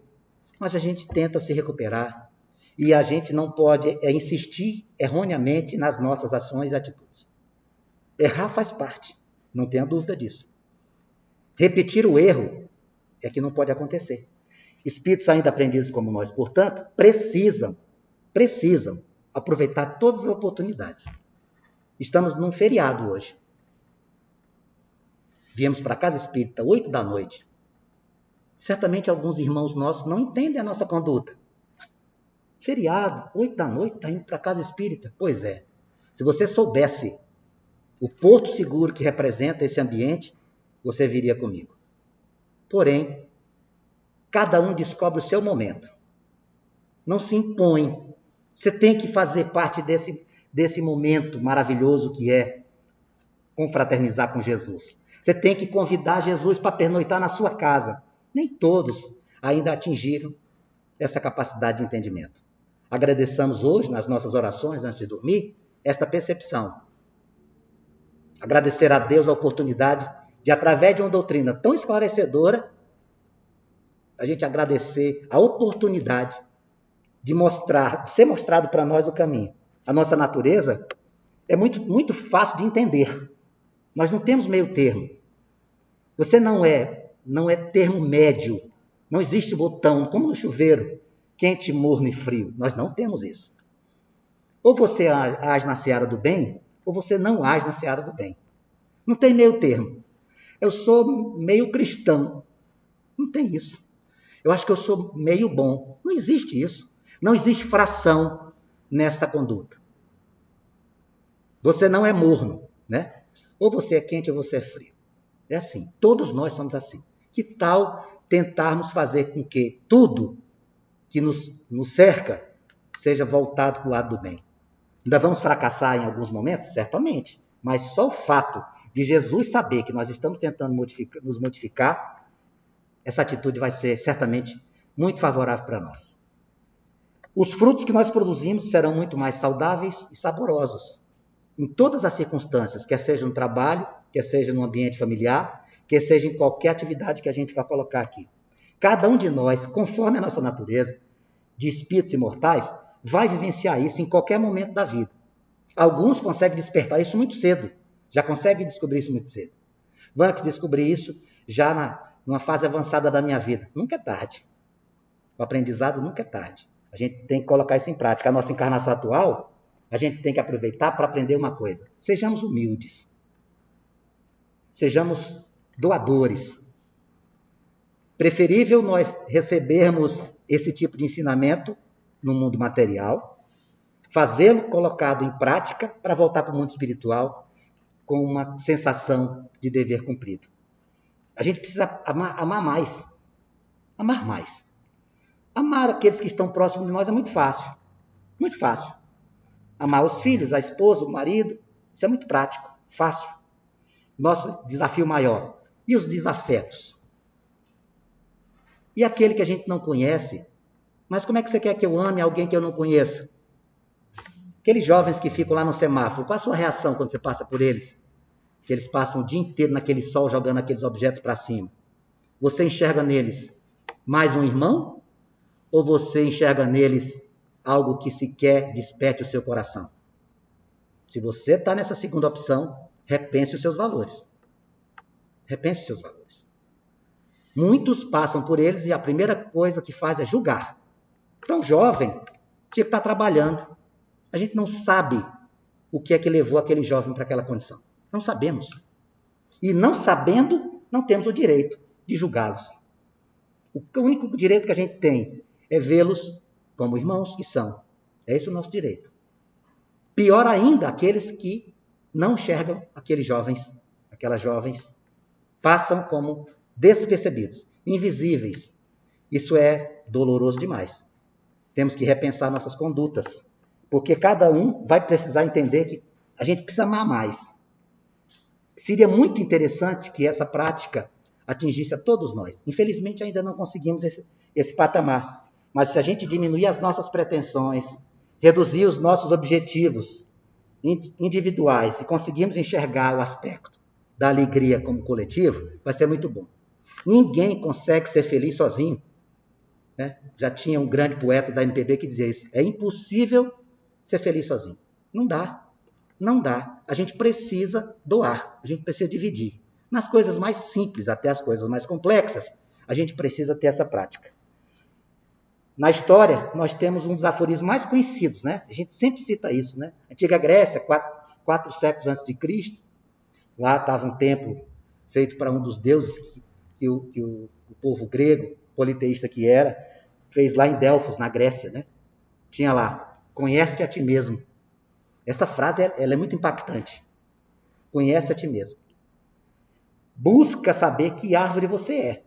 Speaker 1: mas a gente tenta se recuperar. E a gente não pode insistir erroneamente nas nossas ações e atitudes. Errar faz parte, não tenha dúvida disso. Repetir o erro é que não pode acontecer. Espíritos ainda aprendizes como nós, portanto, precisam aproveitar todas as oportunidades. Estamos num feriado hoje. Viemos para a Casa Espírita, 8 da noite. Certamente alguns irmãos nossos não entendem a nossa conduta. Feriado, 8 da noite, está indo para a Casa Espírita. Pois é. Se você soubesse o porto seguro que representa esse ambiente, você viria comigo. Porém, cada um descobre o seu momento. Não se impõe. Você tem que fazer parte desse momento maravilhoso que é confraternizar com Jesus. Você tem que convidar Jesus para pernoitar na sua casa. Nem todos ainda atingiram essa capacidade de entendimento. Agradeçamos hoje, nas nossas orações, antes de dormir, esta percepção. Agradecer a Deus a oportunidade de, através de uma doutrina tão esclarecedora, a gente agradecer a oportunidade de ser mostrado para nós o caminho. A nossa natureza é muito fácil de entender. Nós não temos meio termo. Você não é termo médio. Não existe botão, como no chuveiro, quente, morno e frio. Nós não temos isso. Ou você age na seara do bem, ou você não age na seara do bem. Não tem meio termo. Eu sou meio cristão. Não tem isso. Eu acho que eu sou meio bom. Não existe isso. Não existe fração nesta conduta. Você não é morno, né? Ou você é quente ou você é frio. É assim. Todos nós somos assim. Que tal tentarmos fazer com que tudo que nos cerca seja voltado para o lado do bem? Ainda vamos fracassar em alguns momentos? Certamente. Mas só o fato de Jesus saber que nós estamos tentando nos modificar, essa atitude vai ser certamente muito favorável para nós. Os frutos que nós produzimos serão muito mais saudáveis e saborosos, em todas as circunstâncias, quer seja no trabalho, quer seja no ambiente familiar, quer seja em qualquer atividade que a gente vai colocar aqui. Cada um de nós, conforme a nossa natureza, de espíritos imortais, vai vivenciar isso em qualquer momento da vida. Alguns conseguem despertar isso muito cedo, já conseguem descobrir isso muito cedo. Vamos descobrir isso já numa fase avançada da minha vida. Nunca é tarde. O aprendizado nunca é tarde. A gente tem que colocar isso em prática. A nossa encarnação atual, a gente tem que aproveitar para aprender uma coisa. Sejamos humildes. Sejamos doadores. Preferível nós recebermos esse tipo de ensinamento no mundo material, fazê-lo colocado em prática para voltar para o mundo espiritual com uma sensação de dever cumprido. A gente precisa amar mais. Amar mais. Amar aqueles que estão próximos de nós é muito fácil. Muito fácil. Amar os filhos, a esposa, o marido, isso é muito prático, fácil. Nosso desafio maior. E os desafetos? E aquele que a gente não conhece? Mas como é que você quer que eu ame alguém que eu não conheço? Aqueles jovens que ficam lá no semáforo, qual a sua reação quando você passa por eles? Que eles passam o dia inteiro naquele sol jogando aqueles objetos para cima. Você enxerga neles mais um irmão? Ou você enxerga neles algo que sequer desperte o seu coração? Se você está nessa segunda opção, repense os seus valores. Repense os seus valores. Muitos passam por eles e a primeira coisa que faz é julgar. Tão jovem, tinha que estar trabalhando. A gente não sabe o que é que levou aquele jovem para aquela condição. Não sabemos. E não sabendo, não temos o direito de julgá-los. O único direito que a gente tem é vê-los como irmãos que são. É esse o nosso direito. Pior ainda, aqueles que não enxergam aqueles jovens, aquelas jovens, passam como despercebidos, invisíveis. Isso é doloroso demais. Temos que repensar nossas condutas, porque cada um vai precisar entender que a gente precisa amar mais. Seria muito interessante que essa prática atingisse a todos nós. Infelizmente, ainda não conseguimos esse patamar. Mas se a gente diminuir as nossas pretensões, reduzir os nossos objetivos individuais e conseguirmos enxergar o aspecto da alegria como coletivo, vai ser muito bom. Ninguém consegue ser feliz sozinho. Né? Já tinha um grande poeta da MPB que dizia isso. É impossível ser feliz sozinho. Não dá. Não dá. A gente precisa doar. A gente precisa dividir. Nas coisas mais simples, até as coisas mais complexas, a gente precisa ter essa prática. Na história, nós temos um dos aforismos mais conhecidos, né? A gente sempre cita isso, né? Antiga Grécia, 4 séculos antes de Cristo, lá estava um templo feito para um dos deuses que o povo grego, politeísta que era, fez lá em Delfos, na Grécia, né? Tinha lá, conhece-te a ti mesmo. Essa frase ela é muito impactante. Conhece a ti mesmo. Busca saber que árvore você é,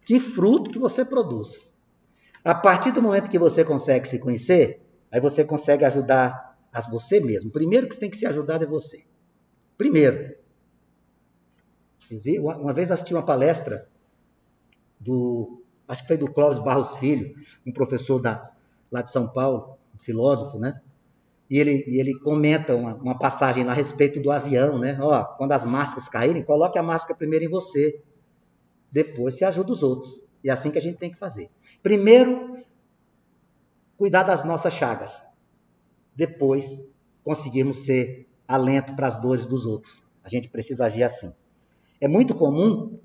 Speaker 1: que fruto que você produz. A partir do momento que você consegue se conhecer, aí você consegue ajudar a você mesmo. Primeiro que você tem que se ajudar é você. Primeiro. Uma vez eu assisti uma palestra acho que foi do Clóvis Barros Filho, um professor lá de São Paulo, um filósofo, né? E ele comenta uma passagem lá a respeito do avião, né? Ó, quando as máscaras caírem, coloque a máscara primeiro em você. Depois se ajuda os outros. E é assim que a gente tem que fazer. Primeiro, cuidar das nossas chagas. Depois, conseguirmos ser alento para as dores dos outros. A gente precisa agir assim. É muito comum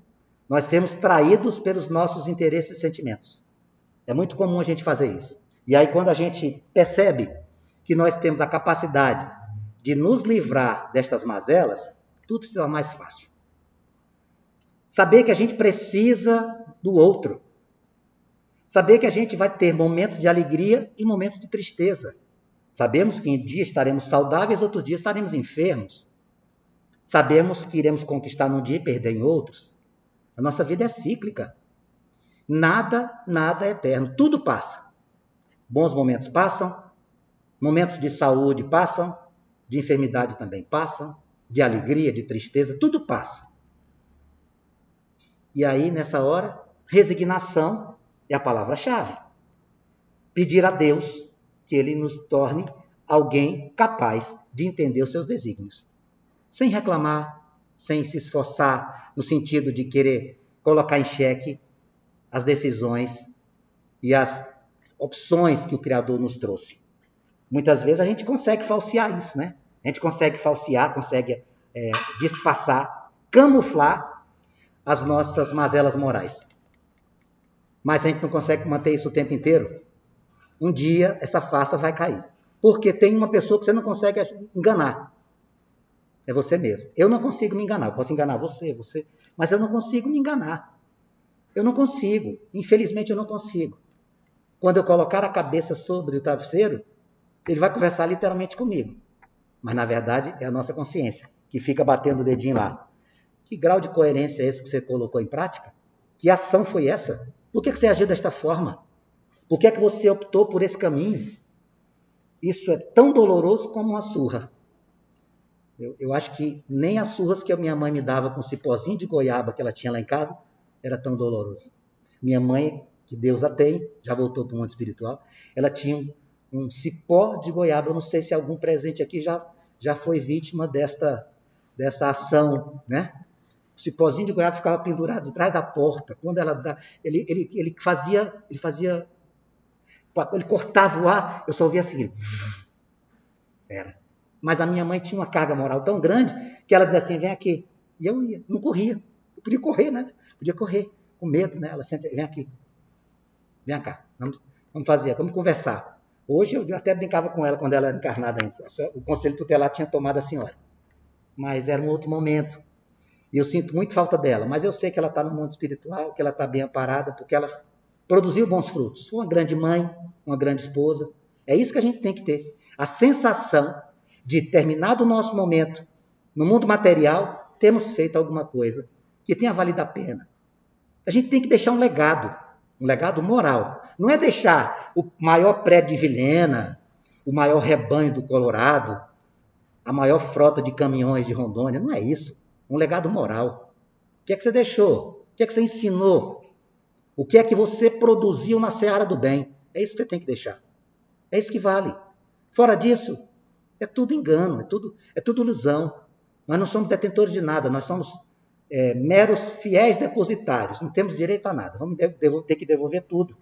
Speaker 1: nós sermos traídos pelos nossos interesses e sentimentos. É muito comum a gente fazer isso. E aí, quando a gente percebe que nós temos a capacidade de nos livrar destas mazelas, tudo se torna mais fácil. Saber que a gente precisa do outro. Saber que a gente vai ter momentos de alegria e momentos de tristeza. Sabemos que um dia estaremos saudáveis, outro dia estaremos enfermos. Sabemos que iremos conquistar num dia e perder em outros. A nossa vida é cíclica. Nada é eterno. Tudo passa. Bons momentos passam, momentos de saúde passam, de enfermidade também passam, de alegria, de tristeza, tudo passa. E aí, nessa hora, resignação é a palavra-chave. Pedir a Deus que Ele nos torne alguém capaz de entender os seus desígnios. Sem reclamar, sem se esforçar, no sentido de querer colocar em xeque as decisões e as opções que o Criador nos trouxe. Muitas vezes a gente consegue falsear isso, né? A gente consegue falsear, consegue disfarçar, camuflar as nossas mazelas morais. Mas a gente não consegue manter isso o tempo inteiro. Um dia essa farsa vai cair. Porque tem uma pessoa que você não consegue enganar. É você mesmo. Eu não consigo me enganar. Eu posso enganar você, mas eu não consigo me enganar. Eu não consigo. Infelizmente eu não consigo. Quando eu colocar a cabeça sobre o travesseiro, ele vai conversar literalmente comigo. Mas, na verdade, é a nossa consciência que fica batendo o dedinho lá. Que grau de coerência é esse que você colocou em prática? Que ação foi essa? Por que você agiu desta forma? Por que você optou por esse caminho? Isso é tão doloroso como uma surra. Eu acho que nem as surras que a minha mãe me dava com cipózinho de goiaba que ela tinha lá em casa era tão doloroso. Minha mãe, que Deus a tem, já voltou para o mundo espiritual, ela tinha um cipó de goiaba. Eu não sei se algum presente aqui já foi vítima desta ação, né? O cipózinho de goiaba ficava pendurado atrás da porta. Quando ele cortava o ar, eu só ouvia assim. Mas a minha mãe tinha uma carga moral tão grande que ela dizia assim, vem aqui. E eu ia, não corria. Eu podia correr, né? Podia correr, com medo, né? Ela sente, vem aqui. Vem cá, vamos conversar. Hoje eu até brincava com ela quando ela era encarnada antes. O conselho tutelar tinha tomado a senhora. Mas era um outro momento. E eu sinto muito falta dela. Mas eu sei que ela está no mundo espiritual, que ela está bem amparada, porque ela produziu bons frutos. Uma grande mãe, uma grande esposa. É isso que a gente tem que ter. A sensação de, terminado o nosso momento no mundo material, temos feito alguma coisa que tenha valido a pena. A gente tem que deixar um legado moral. Não é deixar o maior prédio de Vilhena, o maior rebanho do Colorado, a maior frota de caminhões de Rondônia. Não é isso. Um legado moral. O que é que você deixou? O que é que você ensinou? O que é que você produziu na seara do bem? É isso que você tem que deixar. É isso que vale. Fora disso, é tudo engano, é tudo ilusão. Nós não somos detentores de nada, nós somos meros fiéis depositários, não temos direito a nada, vamos ter que devolver tudo.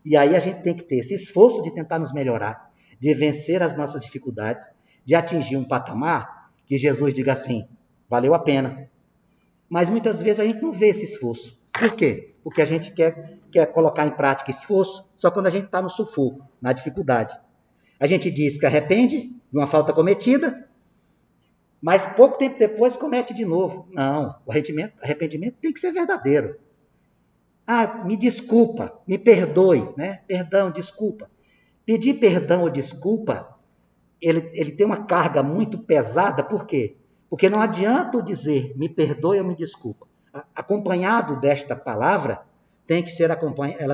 Speaker 1: E aí a gente tem que ter esse esforço de tentar nos melhorar, de vencer as nossas dificuldades, de atingir um patamar que Jesus diga assim, valeu a pena. Mas muitas vezes a gente não vê esse esforço. Por quê? Porque a gente quer colocar em prática esforço só quando a gente está no sufoco, na dificuldade. A gente diz que arrepende de uma falta cometida, mas pouco tempo depois comete de novo. Não, o arrependimento tem que ser verdadeiro. Ah, me desculpa, me perdoe, né? Perdão, desculpa. Pedir perdão ou desculpa, ele tem uma carga muito pesada, por quê? Porque não adianta eu dizer me perdoe ou me desculpa. Acompanhado desta palavra,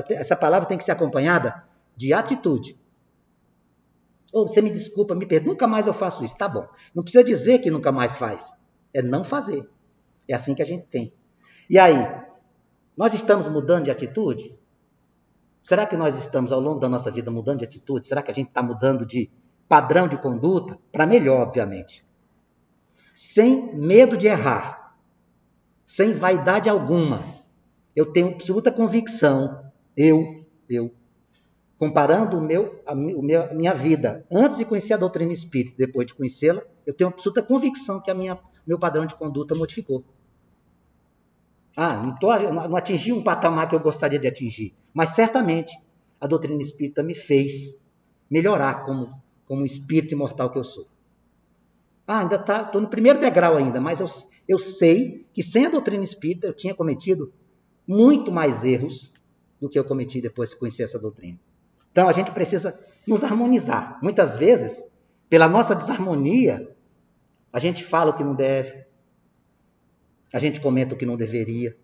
Speaker 1: essa palavra tem que ser acompanhada de atitude. Ou você me desculpa, me perdoa, nunca mais eu faço isso. Tá bom. Não precisa dizer que nunca mais faz. É não fazer. É assim que a gente tem. E aí, nós estamos mudando de atitude? Será que nós estamos, ao longo da nossa vida, mudando de atitude? Será que a gente está mudando de padrão de conduta? Para melhor, obviamente. Sem medo de errar. Sem vaidade alguma. Eu tenho absoluta convicção, comparando a minha vida, antes de conhecer a doutrina espírita, depois de conhecê-la, eu tenho absoluta convicção que meu padrão de conduta modificou. Não atingi um patamar que eu gostaria de atingir, mas certamente a doutrina espírita me fez melhorar como um espírito imortal que eu sou. Ainda estou no primeiro degrau ainda, mas eu sei que sem a doutrina espírita eu tinha cometido muito mais erros do que eu cometi depois de conhecer essa doutrina. Então, a gente precisa nos harmonizar. Muitas vezes, pela nossa desarmonia, a gente fala o que não deve, a gente comenta o que não deveria.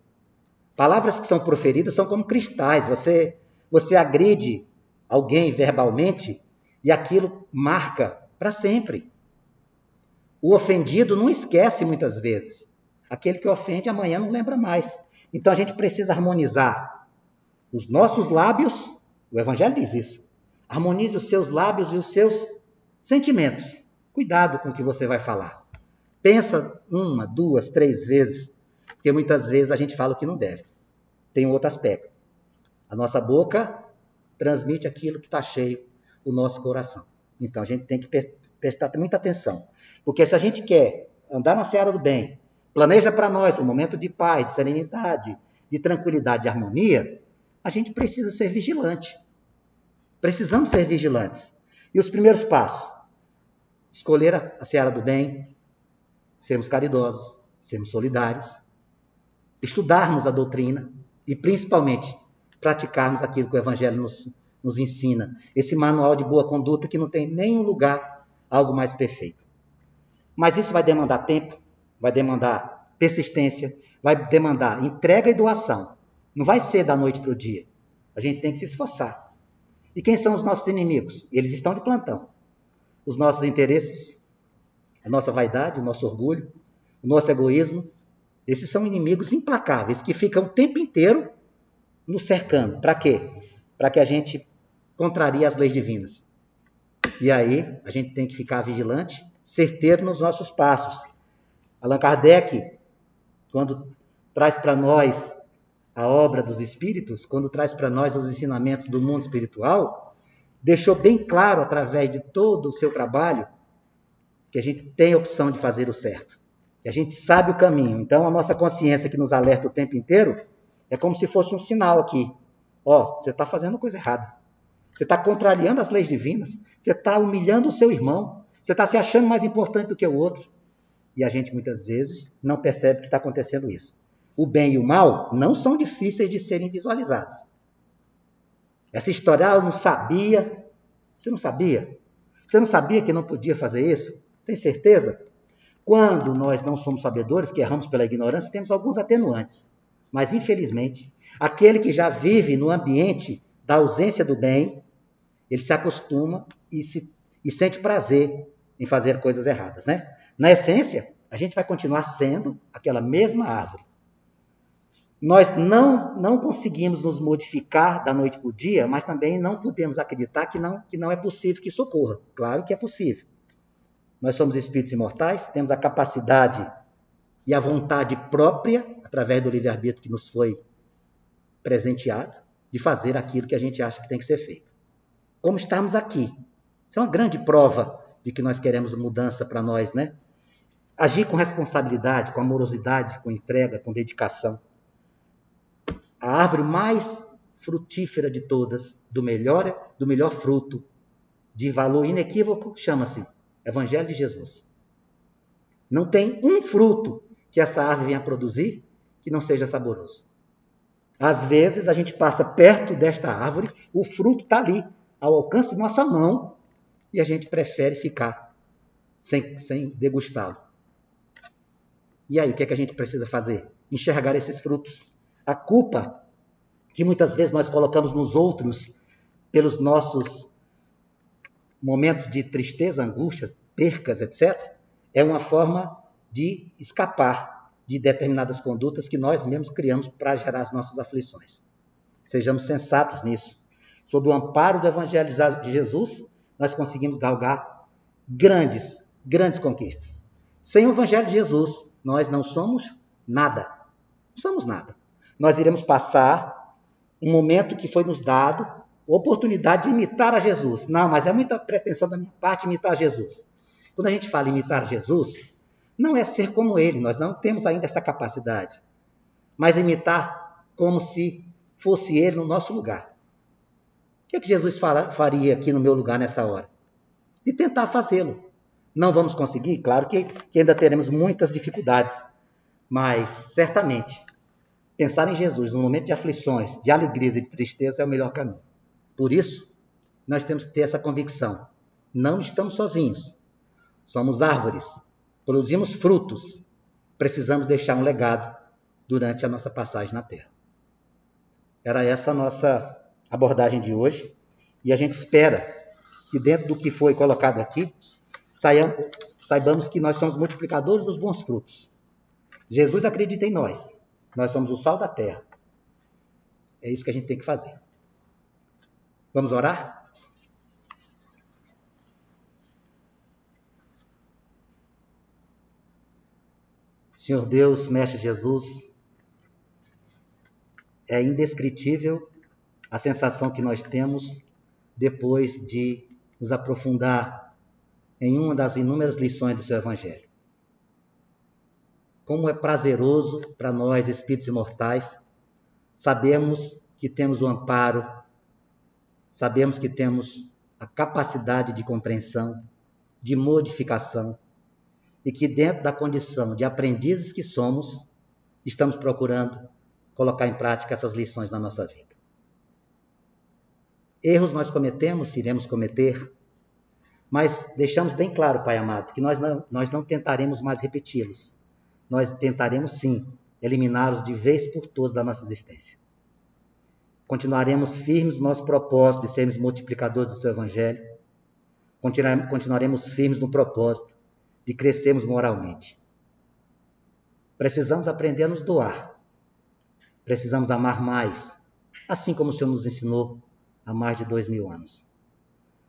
Speaker 1: Palavras que são proferidas são como cristais. Você agride alguém verbalmente e aquilo marca para sempre. O ofendido não esquece muitas vezes. Aquele que ofende amanhã não lembra mais. Então, a gente precisa harmonizar os nossos lábios. O Evangelho diz isso. Harmonize os seus lábios e os seus sentimentos. Cuidado com o que você vai falar. Pensa 1, 2, 3 vezes, porque muitas vezes a gente fala o que não deve. Tem um outro aspecto. A nossa boca transmite aquilo que está cheio, o nosso coração. Então a gente tem que prestar muita atenção. Porque se a gente quer andar na seara do bem, planeja para nós um momento de paz, de serenidade, de tranquilidade, de harmonia, a gente precisa ser vigilante. Precisamos ser vigilantes. E os primeiros passos? Escolher a seara do bem, sermos caridosos, sermos solidários, estudarmos a doutrina e, principalmente, praticarmos aquilo que o Evangelho nos ensina. Esse manual de boa conduta que não tem em nenhum lugar algo mais perfeito. Mas isso vai demandar tempo, vai demandar persistência, vai demandar entrega e doação. Não vai ser da noite para o dia. A gente tem que se esforçar. E quem são os nossos inimigos? Eles estão de plantão. Os nossos interesses, a nossa vaidade, o nosso orgulho, o nosso egoísmo. Esses são inimigos implacáveis que ficam o tempo inteiro nos cercando. Para quê? Para que a gente contrarie as leis divinas. E aí a gente tem que ficar vigilante, certeiro nos nossos passos. Allan Kardec, quando traz para nós a obra dos espíritos, quando traz para nós os ensinamentos do mundo espiritual, deixou bem claro, através de todo o seu trabalho, que a gente tem a opção de fazer o certo, que a gente sabe o caminho. Então, a nossa consciência que nos alerta o tempo inteiro, é como se fosse um sinal aqui. Você está fazendo coisa errada. Você está contrariando as leis divinas. Você está humilhando o seu irmão. Você está se achando mais importante do que o outro. E a gente, muitas vezes, não percebe que está acontecendo isso. O bem e o mal não são difíceis de serem visualizados. Essa história, eu não sabia. Você não sabia? Você não sabia que não podia fazer isso? Tem certeza? Quando nós não somos sabedores, que erramos pela ignorância, temos alguns atenuantes. Mas, infelizmente, aquele que já vive no ambiente da ausência do bem, ele se acostuma e sente prazer em fazer coisas erradas, né? Na essência, a gente vai continuar sendo aquela mesma árvore. Nós não conseguimos nos modificar da noite para o dia, mas também não podemos acreditar que não é possível que isso ocorra. Claro que é possível. Nós somos espíritos imortais, temos a capacidade e a vontade própria, através do livre-arbítrio que nos foi presenteado, de fazer aquilo que a gente acha que tem que ser feito. Como estarmos aqui. Isso é uma grande prova de que nós queremos mudança para nós, né? Agir com responsabilidade, com amorosidade, com entrega, com dedicação. A árvore mais frutífera de todas, do melhor fruto, de valor inequívoco, chama-se Evangelho de Jesus. Não tem um fruto que essa árvore venha produzir que não seja saboroso. Às vezes a gente passa perto desta árvore, o fruto está ali, ao alcance de nossa mão, e a gente prefere ficar sem degustá-lo. E aí, o que é que a gente precisa fazer? Enxergar esses frutos. A culpa que muitas vezes nós colocamos nos outros pelos nossos momentos de tristeza, angústia, percas, etc., é uma forma de escapar de determinadas condutas que nós mesmos criamos para gerar as nossas aflições. Sejamos sensatos nisso. Sob o amparo do Evangelho de Jesus, nós conseguimos galgar grandes conquistas. Sem o Evangelho de Jesus, nós não somos nada. Não somos nada. Nós iremos passar um momento que foi nos dado, a oportunidade de imitar a Jesus. Não, mas é muita pretensão da minha parte imitar Jesus. Quando a gente fala imitar Jesus, não é ser como ele, nós não temos ainda essa capacidade. Mas imitar como se fosse ele no nosso lugar. O que é que Jesus faria aqui no meu lugar nessa hora? E tentar fazê-lo. Não vamos conseguir? Claro que ainda teremos muitas dificuldades. Mas, certamente, pensar em Jesus no momento de aflições, de alegrias e de tristeza é o melhor caminho. Por isso, nós temos que ter essa convicção. Não estamos sozinhos. Somos árvores. Produzimos frutos. Precisamos deixar um legado durante a nossa passagem na Terra. Era essa a nossa abordagem de hoje. E a gente espera que dentro do que foi colocado aqui, saibamos que nós somos multiplicadores dos bons frutos. Jesus acredita em nós. Nós somos o sal da terra. É isso que a gente tem que fazer. Vamos orar? Senhor Deus, Mestre Jesus, é indescritível a sensação que nós temos depois de nos aprofundar em uma das inúmeras lições do seu Evangelho. Como é prazeroso para nós, espíritos imortais, sabemos que temos o amparo, sabemos que temos a capacidade de compreensão, de modificação, e que dentro da condição de aprendizes que somos, estamos procurando colocar em prática essas lições na nossa vida. Erros nós cometemos, iremos cometer, mas deixamos bem claro, Pai amado, que nós não tentaremos mais repeti-los. Nós tentaremos, sim, eliminá-los de vez por todas da nossa existência. Continuaremos firmes no nosso propósito de sermos multiplicadores do seu Evangelho. Continuaremos firmes no propósito de crescermos moralmente. Precisamos aprender a nos doar. Precisamos amar mais, assim como o Senhor nos ensinou há mais de 2000 anos.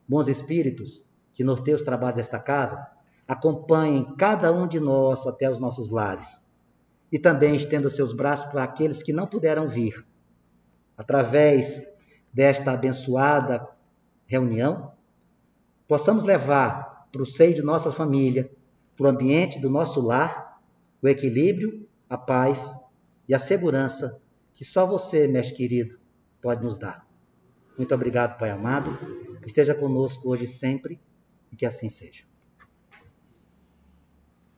Speaker 1: Bons espíritos que norteiam os trabalhos desta casa, acompanhem cada um de nós até os nossos lares. E também estendam seus braços para aqueles que não puderam vir. Através desta abençoada reunião, possamos levar para o seio de nossa família, para o ambiente do nosso lar, o equilíbrio, a paz e a segurança que só você, mestre querido, pode nos dar. Muito obrigado, Pai amado. Esteja conosco hoje e sempre, e que assim seja.